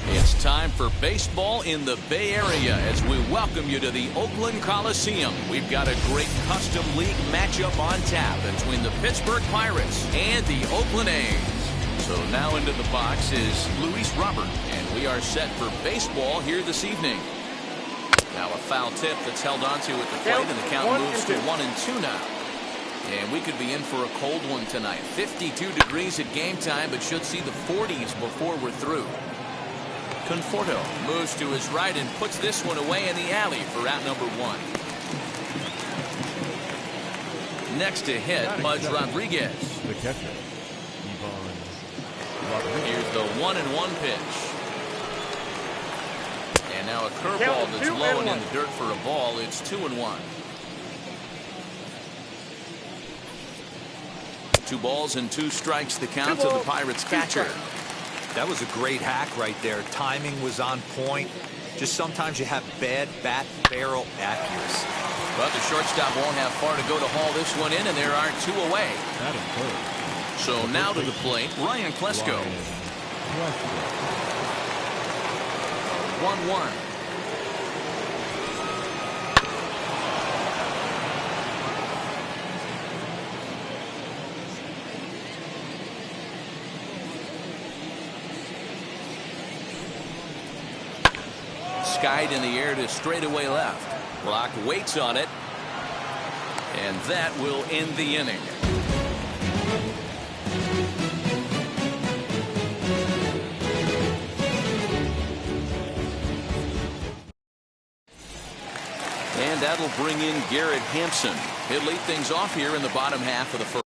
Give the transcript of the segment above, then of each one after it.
It's time for baseball in the Bay Area as we welcome you to the Oakland Coliseum. We've got a great custom league matchup on tap between the Pittsburgh Pirates and the Oakland A's. So now into the box is Luis Robert, and we are set for baseball here this evening. Now a foul tip that's held onto at the plate, and the count moves to 1-2 now. And we could be in for a cold one tonight. 52 degrees at game time, but should see the 40s before we're through. Conforto moves to his right and puts this one away in the alley for out number 1. Next to hit, Pudge Rodriguez. The catcher, Here's the 1-1 pitch. And now a curveball that's low and in the dirt for a ball. It's 2-1. 2 balls and 2 strikes the count to the Pirates catcher. That was a great hack right there. Timing was on point. Just sometimes you have bad bat barrel accuracy. But the shortstop won't have far to go to haul this one in, and there are 2 away. So now to the plate, Ryan Klesko. 1-1. Skied in the air to straightaway left. Block waits on it, and that will end the inning. And that'll bring in Garrett Hampson. He'll lead things off here in the bottom half of the first.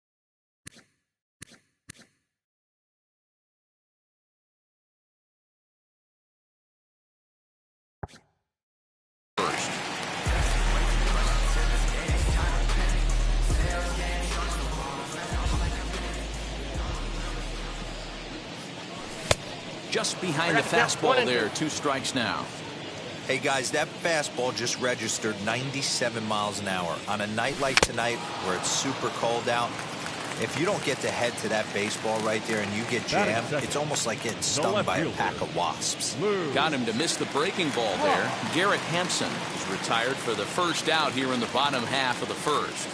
Just behind the fastball there. 2 strikes now. Hey guys, that fastball just registered 97 miles an hour. On a night like tonight where it's super cold out, if you don't get to head to that baseball right there and you get jammed, it's almost like getting stung by a pack of wasps. Got him to miss the breaking ball there. Garrett Hampson is retired for the first out here in the bottom half of the first.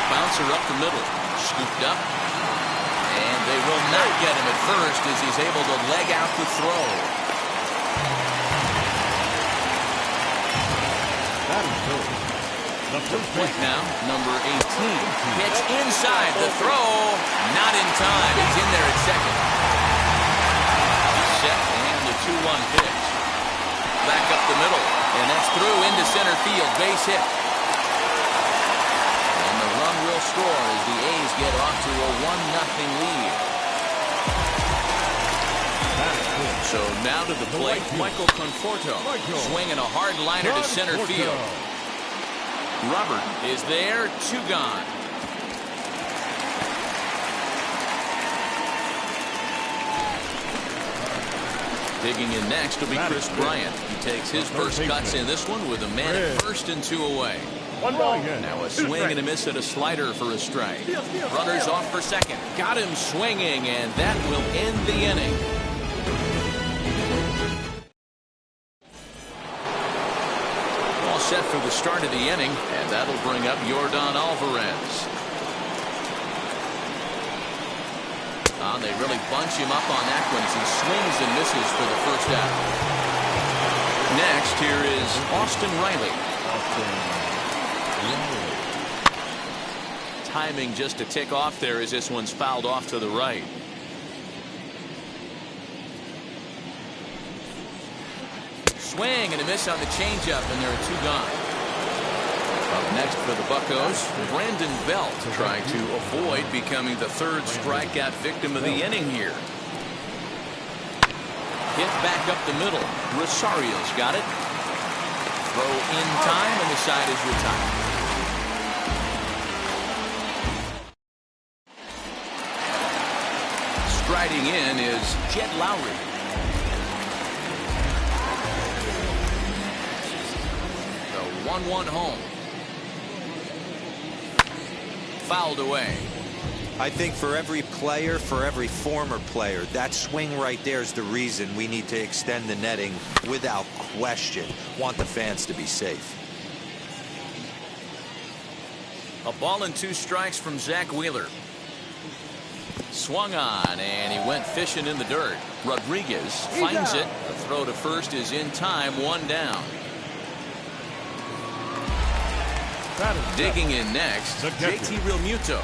Bouncer up the middle. Scooped up. And they will not get him at first as he's able to leg out the throw. The plate now, number 18. Pitch inside, the throw, not in time. He's in there at second. He's set, and the 2-1 pitch. Back up the middle, and that's through into center field, base hit. And the run will score as the A's get off to a 1-0 lead. So now to the plate, Michael Conforto, swinging a hard liner to center field. Robert is there, 2 gone. Digging in next will be Chris Bryant. He takes his first cuts in this one with a man at first and 2 away. Now a swing and a miss at a slider for a strike. Runners off for second. Got him swinging, and that will end the inning. Set for the start of the inning, and that'll bring up Yordan Alvarez. They really bunch him up on that one as he swings and misses for the first out. Next, here is Austin Riley. Timing just a tick off there as this one's fouled off to the right. Swing and a miss on the changeup, and there are 2 gone. Up next for the Buccos, Brandon Belt trying to avoid becoming the 3rd strikeout victim of the inning here. Hit back up the middle. Rosario's got it. Throw in time, and the side is retired. Striding in is Jed Lowry. The 1-1 home. Fouled away. I think for every player, for every former player, that swing right there is the reason we need to extend the netting without question. Want the fans to be safe. A ball and 2 strikes from Zach Wheeler. Swung on, and he went fishing in the dirt. Rodriguez finds it. The throw to first is in time, 1 down. Digging in next, JT Realmuto.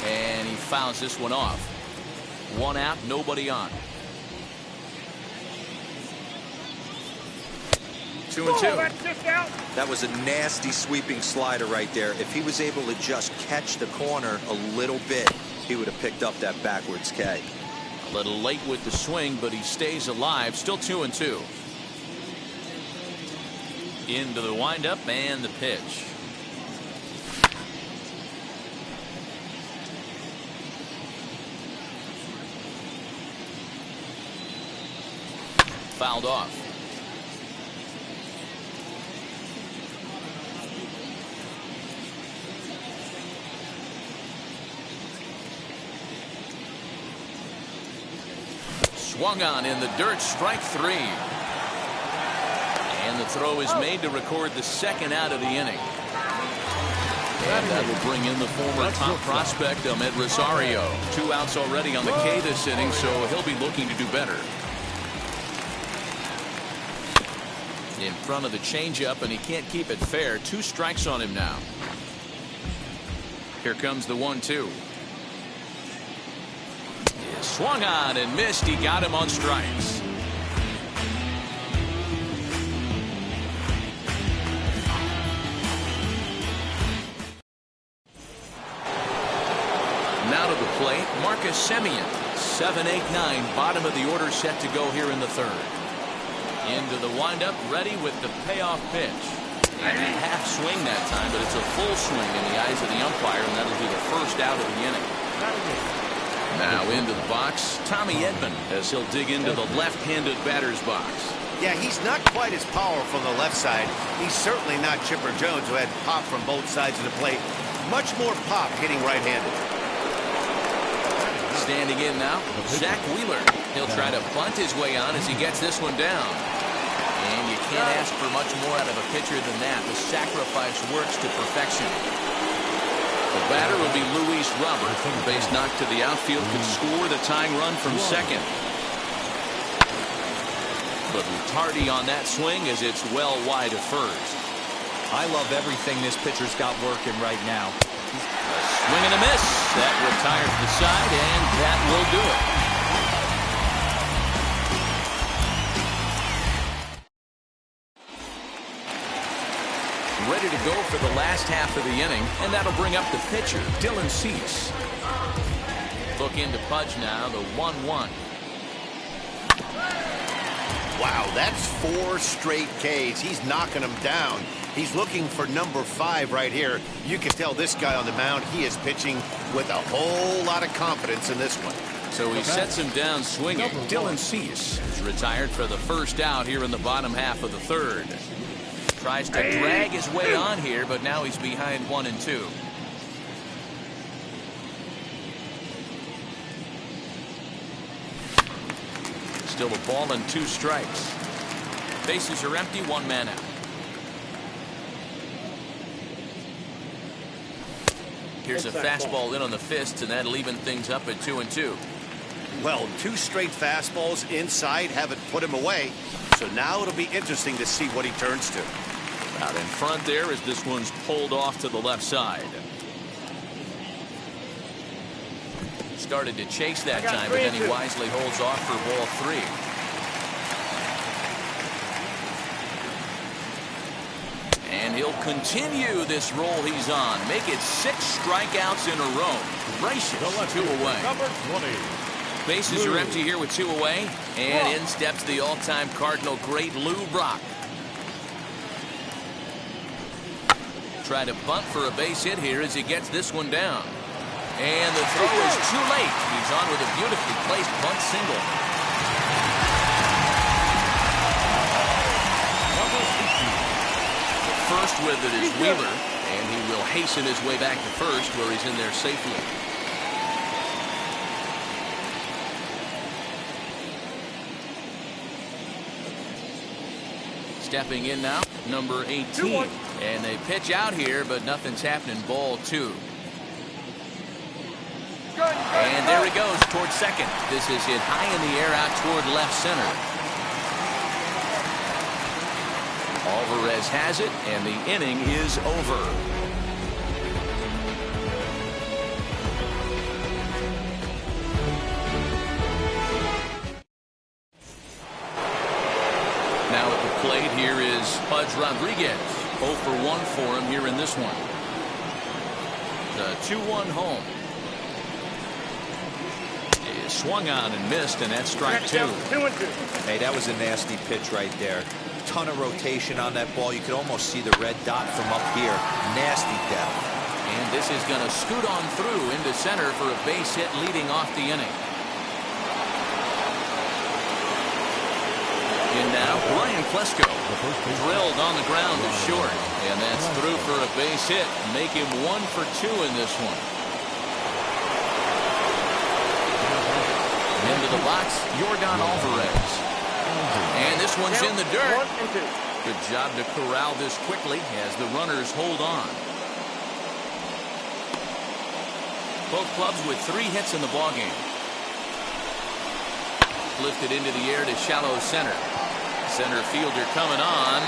And he fouls this one off. 1 out, nobody on. 2-2. That was a nasty sweeping slider right there. If he was able to just catch the corner a little bit, he would have picked up that backwards K. A little late with the swing, but he stays alive. Still 2-2. Into the windup and the pitch. Fouled off. Swung on in the dirt, strike 3. And the throw is made to record the 2nd out of the inning. And that will bring in the former top prospect, Ahmed Rosario. 2 outs already on the K this inning, so he'll be looking to do better. In front of the changeup, and he can't keep it fair. 2 strikes on him now. Here comes the 1-2. Swung on and missed. He got him on strikes. Now to the plate, Marcus Semien. 7-8-9, bottom of the order, set to go here in the 3rd. Into the windup, ready with the payoff pitch. And a half swing that time, but it's a full swing in the eyes of the umpire, and that'll be the 1st out of the inning. Now into the box, Tommy Edman, as he'll dig into the left-handed batter's box. Yeah, he's not quite as powerful on the left side. He's certainly not Chipper Jones, who had pop from both sides of the plate. Much more pop hitting right-handed. Standing in now, Zach Wheeler. He'll try to bunt his way on as he gets this one down. And you can't ask for much more out of a pitcher than that. The sacrifice works to perfection. The batter will be Luis Robert. Base knock to the outfield could score the tying run from 2nd. But Tardy on that swing as it's well wide of first. I love everything this pitcher's got working right now. A swing and a miss. That retires the side, and that will do it. Ready to go for the last half of the inning, and that'll bring up the pitcher, Dylan Cease. Look into Pudge now, the 1-1. Wow, that's 4 straight Ks. He's knocking them down. He's looking for number 5 right here. You can tell this guy on the mound, he is pitching with a whole lot of confidence in this one. So he sets him down swinging. Dylan Cease is retired for the 1st out here in the bottom half of the 3rd. Tries to drag his way on here, but now he's behind 1-2. Still a ball and 2 strikes. Bases are empty, 1 man out. Here's a fastball in on the fists, and that'll even things up at 2-2. Well, 2 straight fastballs inside haven't put him away. So now it'll be interesting to see what he turns to. Out in front there as this one's pulled off to the left side. Started to chase that time, but then he wisely holds off for ball 3. And he'll continue this roll he's on. Make it 6 strikeouts in a row. Gracious, 2 away. Number 20. Bases are empty here with 2 away. And in steps the all-time Cardinal great Lou Brock. Try to bunt for a base hit here as he gets this one down. And the throw is too late. He's on with a beautifully placed bunt single. Number 18. Next with it is Wheeler, and he will hasten his way back to first, where he's in there safely. Stepping in now, number 18. And they pitch out here, but nothing's happening. Ball 2. And there he goes towards second. This is hit high in the air out toward left center. Alvarez has it, and the inning is over. Now at the plate here is Pudge Rodriguez. 0 for 1 for him here in this one. The 2-1 home. He swung on and missed, and that's strike 2. Hey, that was a nasty pitch right there. Ton of rotation on that ball. You could almost see the red dot from up here. Nasty depth. And this is going to scoot on through into center for a base hit leading off the inning. And now Brian Klesko drilled on the ground to short, and that's through for a base hit. Make him 1 for 2 in this one. Into the box, Yordan Alvarez. And this one's in the dirt. Good job to corral this quickly as the runners hold on. Both clubs with 3 hits in the ballgame. Lifted into the air to shallow center. Center fielder coming on.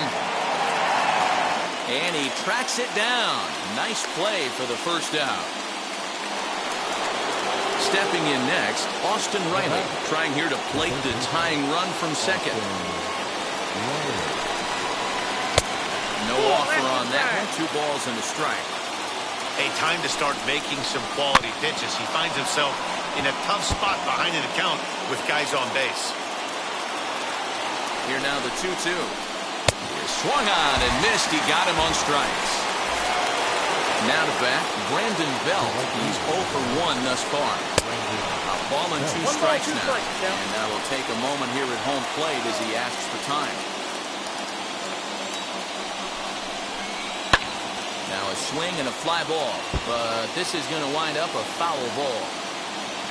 And he tracks it down. Nice play for the first out. Stepping in next, Austin Riley, trying here to plate the tying run from second. No offer on that one. 2 balls and a strike. Hey, time to start making some quality pitches. He finds himself in a tough spot behind an account with guys on base. Here now the 2-2. Swung on and missed. He got him on strikes. Now to bat, Brandon Belt. He's 0 for 1 thus far. A ball and 2 strikes now. And that will take a moment here at home plate as he asks for time. Now a swing and a fly ball. But this is going to wind up a foul ball.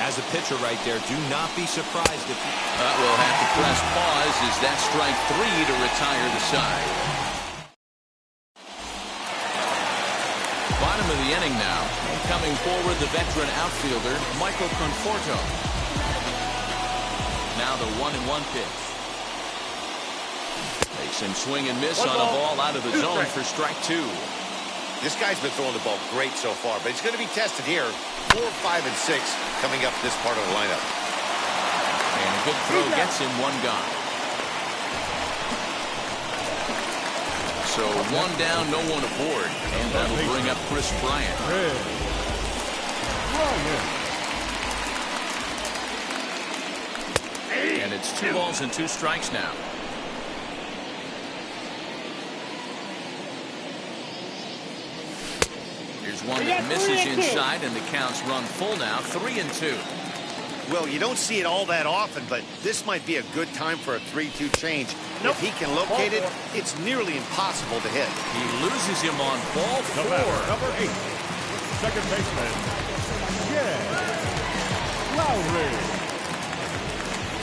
As a pitcher right there, do not be surprised if... We'll have to press pause as that's strike 3 to retire the side. Bottom of the inning now. And coming forward, the veteran outfielder, Michael Conforto. Now the 1-1 pitch. Makes him swing and miss on a ball out of the zone for strike 2. This guy's been throwing the ball great so far, but he's going to be tested here. 4, 5, and 6 coming up this part of the lineup. And a good throw gets him 1 gone. So 1 down, no one aboard. And that'll bring up Chris Bryant. And it's 2 balls and 2 strikes now. Here's one that misses inside, and the count's run full now, 3-2. Well, you don't see it all that often, but this might be a good time for a 3-2 change. If he can locate it, it's nearly impossible to hit. He loses him on ball 4. Number 8, second baseman, Lowry.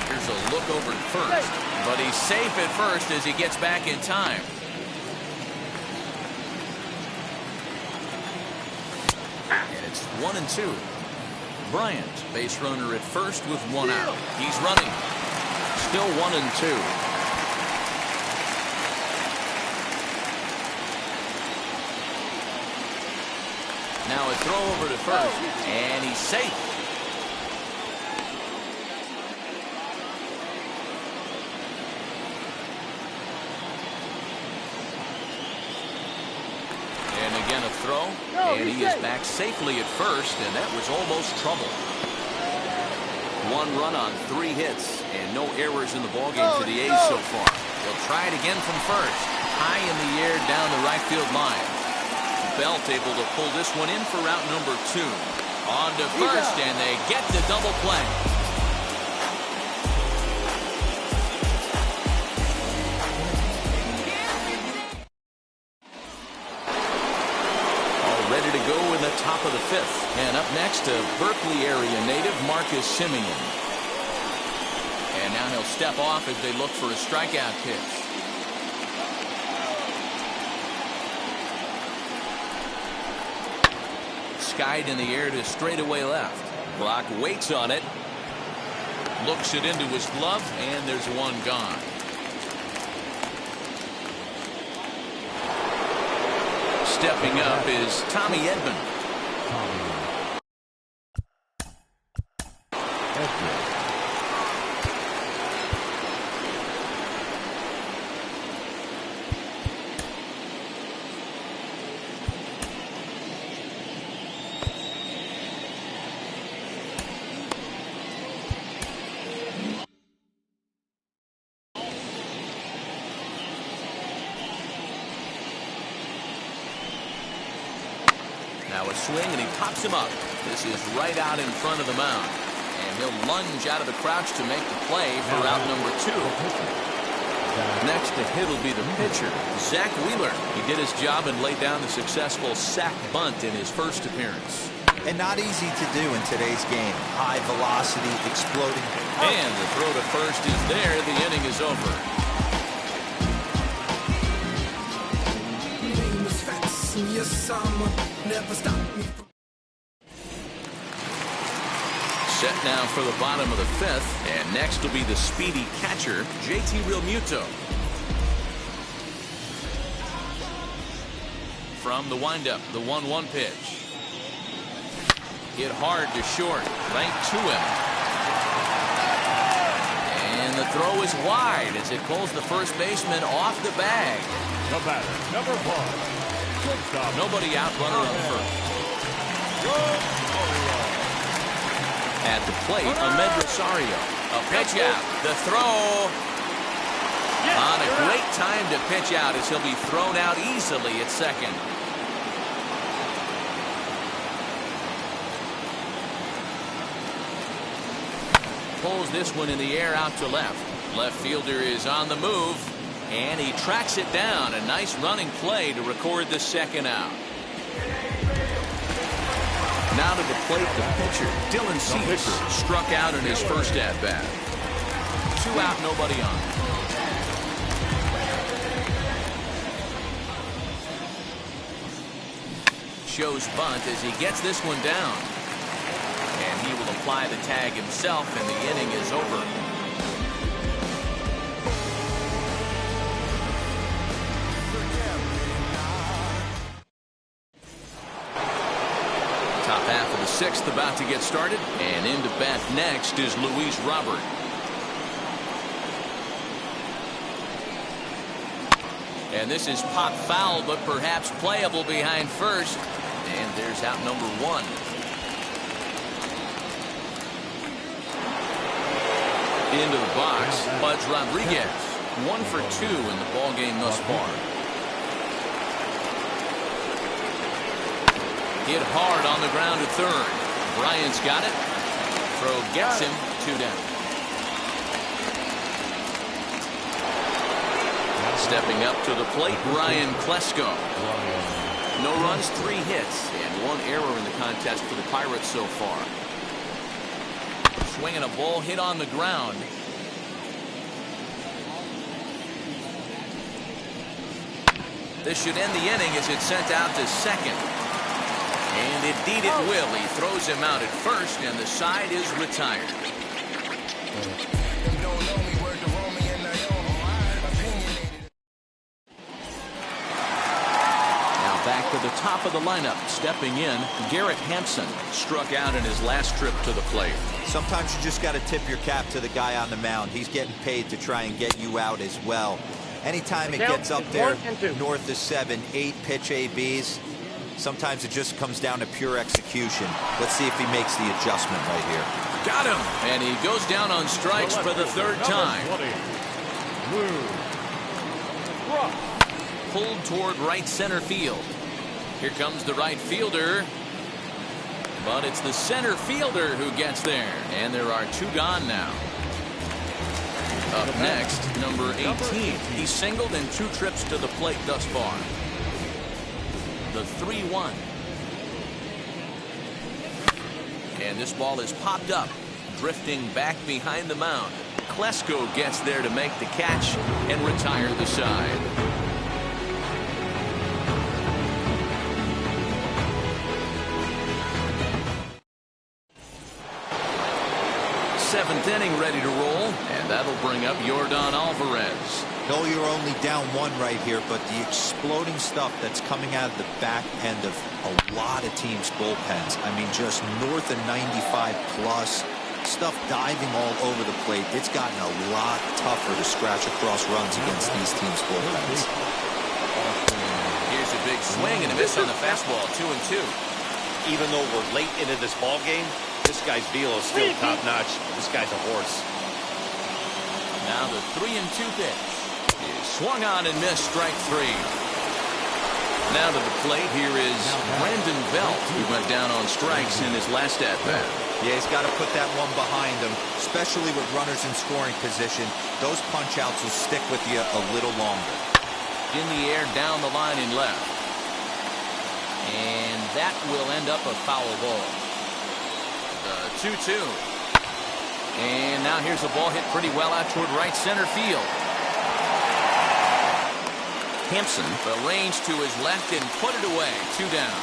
Here's a look over at first, but he's safe at first as he gets back in time. And it's 1-2. Bryant, base runner at first with 1 out. He's running. Still 1-2. Now a throw over to first, and he's safe. And again a throw, and he is back safely at first, and that was almost trouble. 1 run on 3 hits, and no errors in the ballgame for the A's so far. They'll try it again from first, high in the air down the right field line. Belt able to pull this one in for route number 2. On to first, and they get the double play. go in the top of the 5th. And up next, a Berkeley area native, Marcus Simeon. And now he'll step off as they look for a strikeout pitch. Skied in the air to straightaway left. Brock waits on it. Looks it into his glove, and there's one gone. Stepping up is Tommy Edman. Now a swing, and he pops him up. This is right out in front of the mound. And he'll lunge out of the crouch to make the play for out number 2. Next to hit will be the pitcher, Zach Wheeler. He did his job and laid down the successful sac bunt in his first appearance. And not easy to do in today's game. High velocity, exploding. And the throw to first is there. The inning is over. Set now for the bottom of the 5th, and next will be the speedy catcher, JT Realmuto. From the windup, the 1-1 pitch. Hit hard to short, right to him. And the throw is wide as it pulls the first baseman off the bag. The batter, number 1. Nobody out, runner on first. At the plate, Ahmed Rosario. A pitch out. The throw. On a great time to pitch out as he'll be thrown out easily at second. Pulls this one in the air out to left. Left fielder is on the move. And he tracks it down. A nice running play to record the second out. Now to the plate, the pitcher, Dylan Cease, struck out in his first at-bat. 2 out, nobody on. Shows bunt as he gets this one down. And he will apply the tag himself, and the inning is over. Top half of the 6th about to get started, and into bat next is Luis Robert. And this is pop foul, but perhaps playable behind first. And there's out number 1. Into the box, Buds Rodriguez. 1 for 2 in the ballgame thus far. Hit hard on the ground at third. Bryant's got it. Throw gets him. 2 down. Stepping up to the plate, Ryan Klesko. No runs, 3 hits, and 1 error in the contest for the Pirates so far. Swinging a ball hit on the ground. This should end the inning as it's sent out to second. And indeed it will. He throws him out at first, and the side is retired. Now back to the top of the lineup. Stepping in, Garrett Hampson struck out in his last trip to the plate. Sometimes you just got to tip your cap to the guy on the mound. He's getting paid to try and get you out as well. Anytime it gets up there north of 7, 8 pitch ABs, sometimes it just comes down to pure execution. Let's see if he makes the adjustment right here. Got him! And he goes down on strikes for the 3rd time. Pulled toward right center field. Here comes the right fielder. But it's the center fielder who gets there. And there are 2 gone now. Up next, number 18. He's singled in 2 trips to the plate thus far. The 3-1. And this ball is popped up, drifting back behind the mound. Klesko gets there to make the catch and retire the side. Seventh inning ready to roll, and that'll bring up Yordan Alvarez. No, you're only down one right here, but the exploding stuff that's coming out of the back end of a lot of teams' bullpens. I mean, just north of 95 plus. Stuff diving all over the plate. It's gotten a lot tougher to scratch across runs against these teams' bullpens. Here's a big swing and a miss on the fastball, 2-2. Even though we're late into this ball game, this guy's velo is still top-notch. This guy's a horse. Now the 3-2 pitch is swung on and missed, strike 3. Now to the plate, here is Brandon Belt, who went down on strikes in his last at-bat. Yeah, he's got to put that one behind him, especially with runners in scoring position. Those punch-outs will stick with you a little longer. In the air, down the line in left. And that will end up a foul ball. The 2-2. And now here's a ball hit pretty well out toward right center field. Hampson arranged to his left and put it away. 2 down.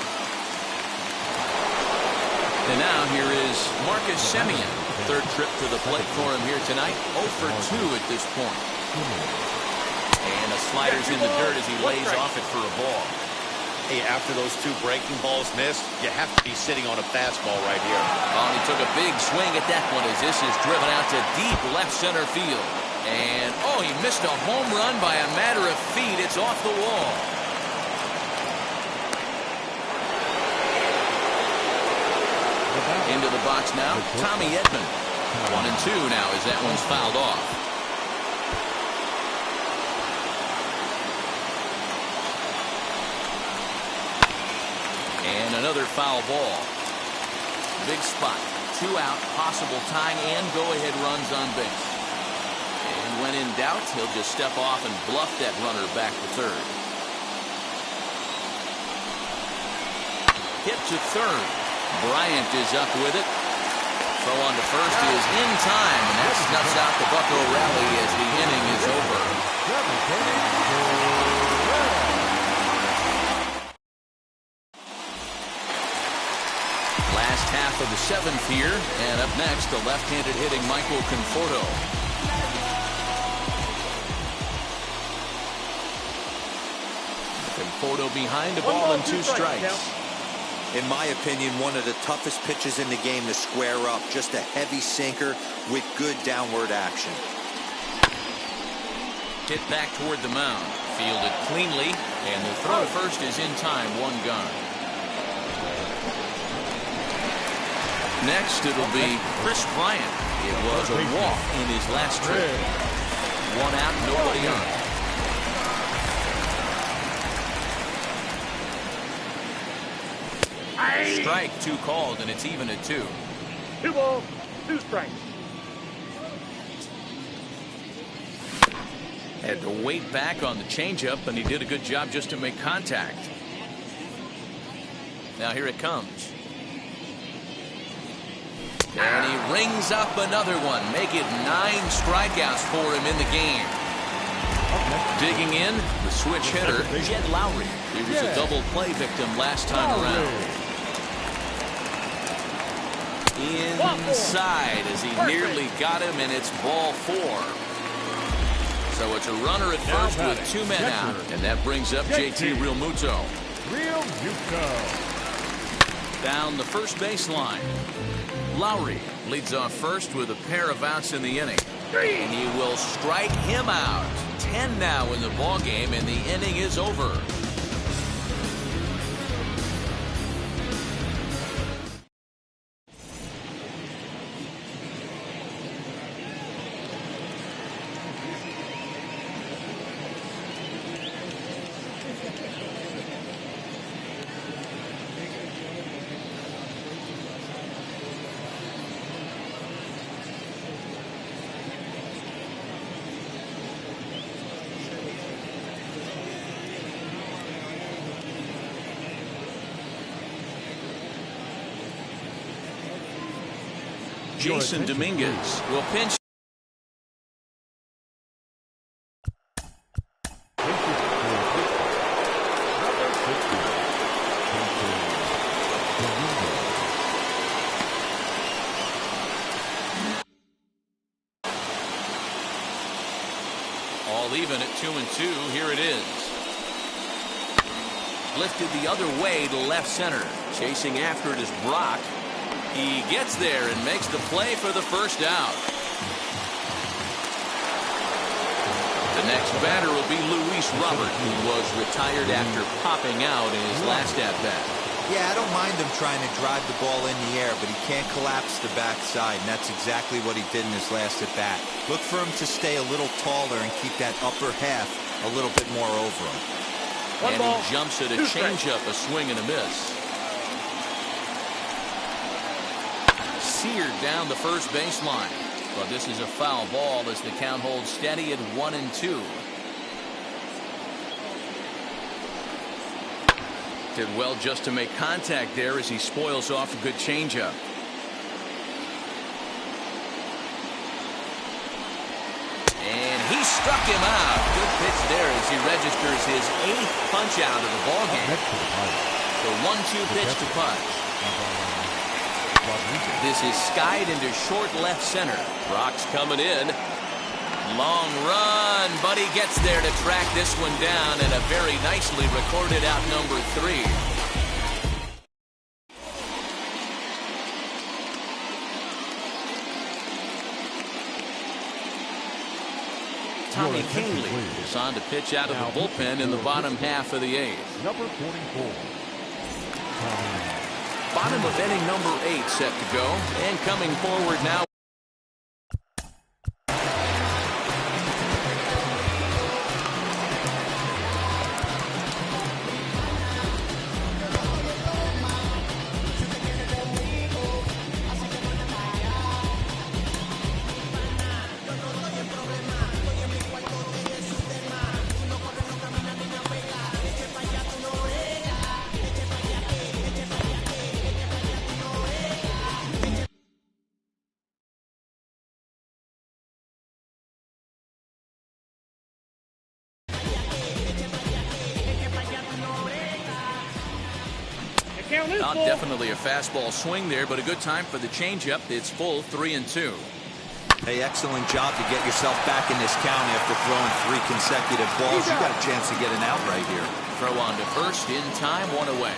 And now here is Marcus Semien. Third trip to the plate for him here tonight. 0 for 2 at this point. And a slider's in the dirt as he lays off it for a ball. Hey, after those 2 breaking balls missed, you have to be sitting on a fastball right here. Oh, and he took a big swing at that one as this is driven out to deep left center field. And, oh, he missed a home run by a matter of feet. It's off the wall. Into the box now, Tommy Edman. 1-2 now as that one's fouled off. And another foul ball. Big spot. 2 out, possible tying and go-ahead runs on base. And when in doubt, he'll just step off and bluff that runner back to third. Hit to third. Bryant is up with it. Throw on to first is in time, and that snuffs out the Bucco rally as the inning is over. Last half of the 7th here, and up next, the left-handed hitting Michael Conforto. Conforto behind, a ball and 2 strikes. In my opinion, one of the toughest pitches in the game to square up. Just a heavy sinker with good downward action. Hit back toward the mound. Fielded cleanly, and the throw to first is in time. 1 gone. Next, it'll be Chris Bryant. It was a walk in his last trip. 1 out, nobody on. Strike 2 called, and it's even at 2. 2 balls, 2 strikes. Had to wait back on the changeup, and he did a good job just to make contact. Now here it comes. And he rings up another one. Make it 9 strikeouts for him in the game. Digging in, the switch hitter, Jed Lowry. He was a double play victim last time around. Inside as he nearly got him, and it's ball 4. So it's a runner at first with 2 men out, and that brings up JT Realmuto. Down the first baseline. Lowry leads off first with a pair of outs in the inning. And he will strike him out. 10 now in the ball game, and the inning is over. Jason Dominguez will pinch. All even at 2-2. Here it is. Lifted the other way to left center. Chasing after it is Brock. He gets there and makes the play for the first out. The next batter will be Luis Robert, who was retired after popping out in his last at-bat. Yeah, I don't mind him trying to drive the ball in the air, but he can't collapse the backside, and that's exactly what he did in his last at-bat. Look for him to stay a little taller and keep that upper half a little bit more over him. And he jumps at a changeup, a swing and a miss. Seared down the first baseline. But this is a foul ball as the count holds steady at 1-2. Did well just to make contact there as he spoils off a good changeup. And he struck him out. Good pitch there as he registers his 8th punch out of the ballgame. The 1-2 pitch to Pudge. This is skied into short left center. Brock's coming in. Long run, but he gets there to track this one down, and a very nicely recorded out number 3. Tommy Kingley is on to pitch out of the bullpen in the bottom half of the 8th. Number 44. Bottom of inning number 8 set to go, and coming forward now. Not definitely a fastball swing there, but a good time for the changeup. It's full 3-2. Hey, excellent job to get yourself back in this count after throwing 3 consecutive balls. You got a chance to get an out right here. Throw on to first in time, 1 away.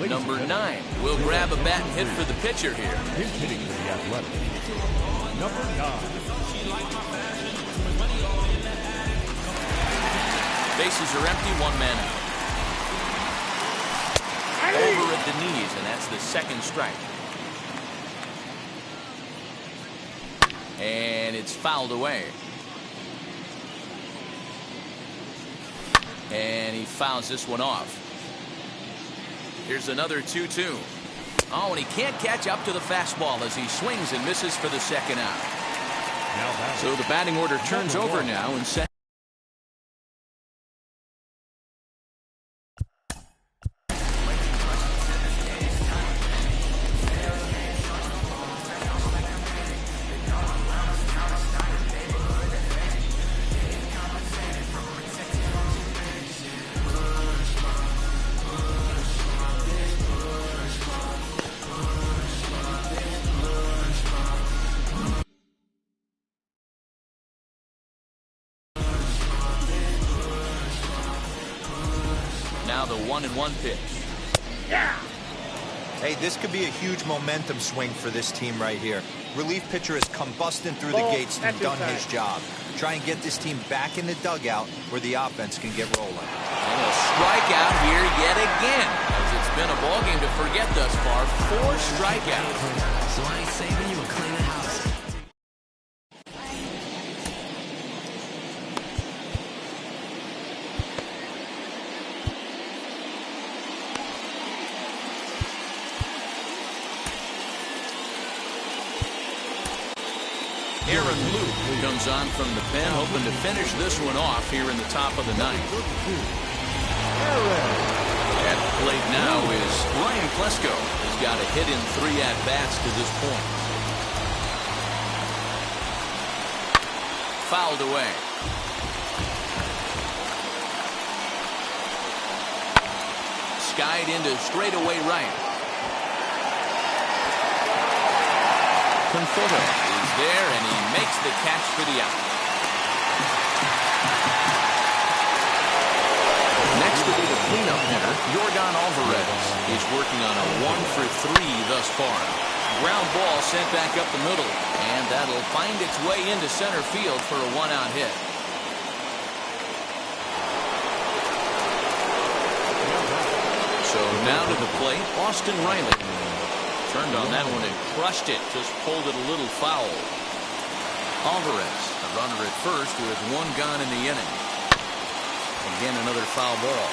Number 9 will grab a bat and hit for the pitcher here. His hitting for the Athletic. Number 9. Bases are empty, 1 man out. Over at the knees, and that's the 2nd strike. And it's fouled away. And he fouls this one off. Here's another 2-2. Oh, and he can't catch up to the fastball as he swings and misses for the 2nd out. So the batting order turns over now and set. Now the 1-1 pitch. Yeah. Hey, this could be a huge momentum swing for this team right here. Relief pitcher has come busting through the gates and done his job. Try and get this team back in the dugout where the offense can get rolling. And a strikeout here yet again, as it's been a ballgame to forget thus far. 4 strikeouts. So I ain't saving you a cleaner house. comes on from the pen, hoping to finish this one off here in the top of the ninth. At the plate now is Ryan Klesko. He's got a hit in 3 at-bats to this point. Fouled away. Skied into straightaway right. Conforto is there, and he makes the catch for the out. Next to be the cleanup hitter, Yordan Alvarez. He's working on a 1-for-3 thus far. Ground ball sent back up the middle, and that'll find its way into center field for a 1-out hit. So now to the plate, Austin Riley. Turned on that one and crushed it. Just pulled it a little foul. Alvarez, a runner at first with 1 gone in the inning. Again, another foul ball.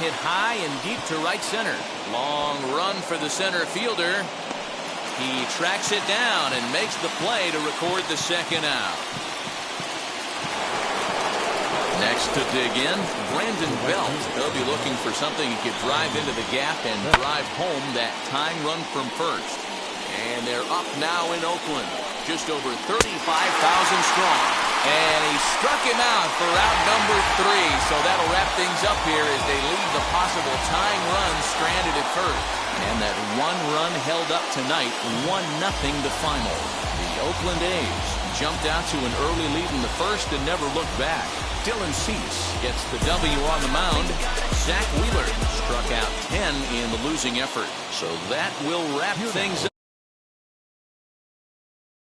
Hit high and deep to right center. Long run for the center fielder. He tracks it down and makes the play to record the 2nd out. Next to dig in, Brandon Belt. They'll be looking for something he could drive into the gap and drive home that tying run from first. And they're up now in Oakland, just over 35,000 strong. And he struck him out for out number 3. So that'll wrap things up here as they leave the possible tying run stranded at first. And that 1 run held up tonight, 1-0 the final. The Oakland A's jumped out to an early lead in the first and never looked back. Dylan Cease gets the W on the mound. Zach Wheeler struck out 10 in the losing effort. So that will wrap things up.